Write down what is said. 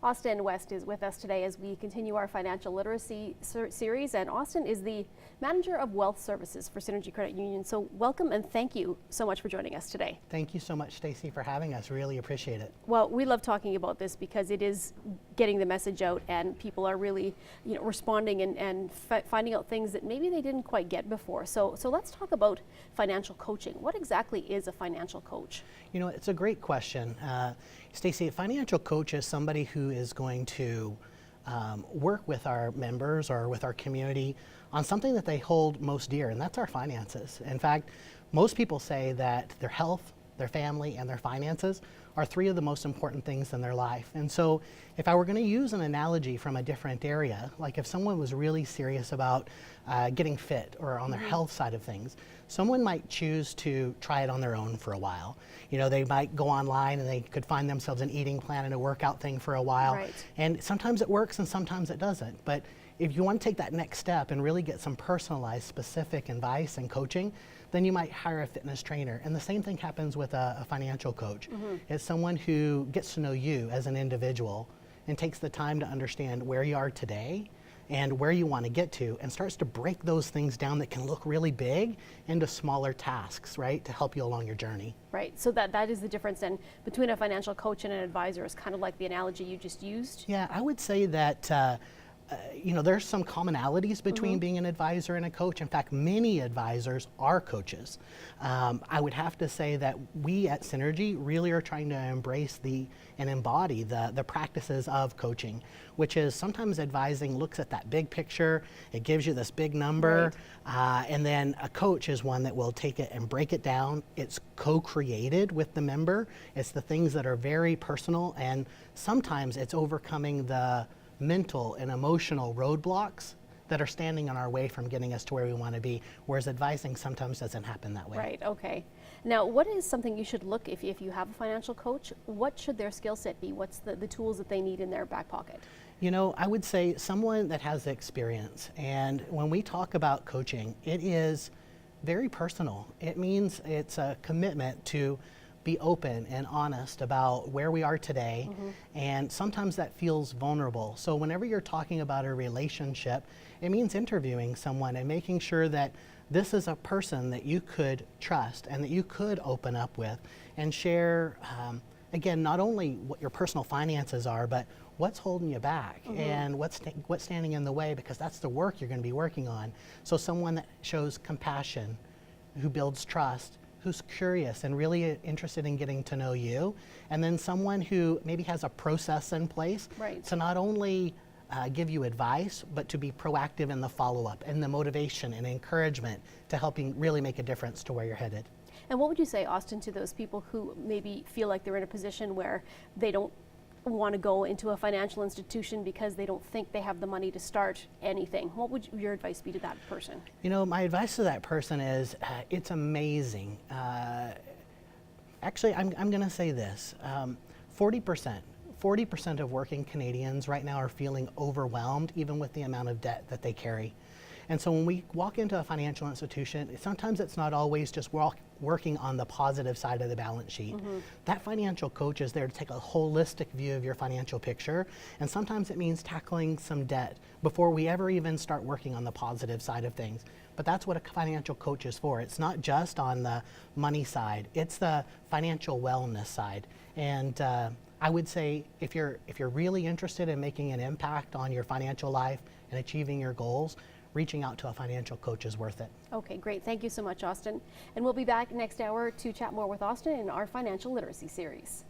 Austin West is with us today as we continue our financial literacy series, and Austin is the manager of wealth services for Synergy Credit Union. So welcome and thank you so much for joining us today. Thank you so much, Stacy, for having us. Really appreciate it. Well, we love talking about this because it is getting the message out, and people are really, responding and finding out things that maybe they didn't quite get before. So let's talk about financial coaching. What exactly is a financial coach? You know, it's a great question. Stacy, a financial coach is somebody who is going to work with our members or with our community on something that they hold most dear, and that's our finances. In fact, most people say that their health, their family, and their finances are three of the most important things in their life. And so if I were going to use an analogy from a different area, like if someone was really serious about getting fit or on their health side of things, someone might choose to try it on their own for a while. You know, they might go online and they could find themselves an eating plan and a workout thing for a while. Right. And sometimes it works and sometimes it doesn't. But if you want to take that next step and really get some personalized, specific advice and coaching, then you might hire a fitness trainer. And the same thing happens with a financial coach. It's someone who gets to know you as an individual and takes the time to understand where you are today and where you want to get to, and starts to break those things down that can look really big into smaller tasks, right, to help you along your journey. Right, so that is the difference then between a financial coach and an advisor, is kind of like the analogy you just used? Yeah, I would say that there's some commonalities between being an advisor and a coach. In fact, many advisors are coaches. I would have to say that we at Synergy really are trying to embrace and embody the practices of coaching, which is sometimes advising looks at that big picture, it gives you this big number, and then a coach is one that will take it and break it down. It's co-created with the member. It's the things that are very personal, and sometimes it's overcoming the mental and emotional roadblocks that are standing in our way from getting us to where we want to be, whereas advising sometimes doesn't happen that way. Right, okay. Now, what is something you should look, if you have a financial coach, what should their skill set be? What's the tools that they need in their back pocket? You know, I would say someone that has experience. And when we talk about coaching, it is very personal. It means it's a commitment to be open and honest about where we are today, and sometimes that feels vulnerable. So whenever you're talking about a relationship, it means interviewing someone and making sure that this is a person that you could trust and that you could open up with and share, again, not only what your personal finances are, but what's holding you back and what's standing in the way, because that's the work you're going to be working on. So someone that shows compassion, who builds trust, who's curious and really interested in getting to know you, and then someone who maybe has a process in place to not only give you advice, but to be proactive in the follow-up and the motivation and encouragement to helping really make a difference to where you're headed. And what would you say, Austin, to those people who maybe feel like they're in a position where they don't want to go into a financial institution because they don't think they have the money to start anything? What would your advice be to that person? You know, my advice to that person is it's amazing. Actually, I'm going to say this. 40% of working Canadians right now are feeling overwhelmed even with the amount of debt that they carry. And so when we walk into a financial institution, sometimes it's not always just working on the positive side of the balance sheet. That financial coach is there to take a holistic view of your financial picture, and sometimes it means tackling some debt before we ever even start working on the positive side of things. But that's what a financial coach is for. It's not just on the money side, it's the financial wellness side. And I would say if you're really interested in making an impact on your financial life and achieving your goals, reaching out to a financial coach is worth it. Okay, great. Thank you so much, Austin. And we'll be back next hour to chat more with Austin in our financial literacy series.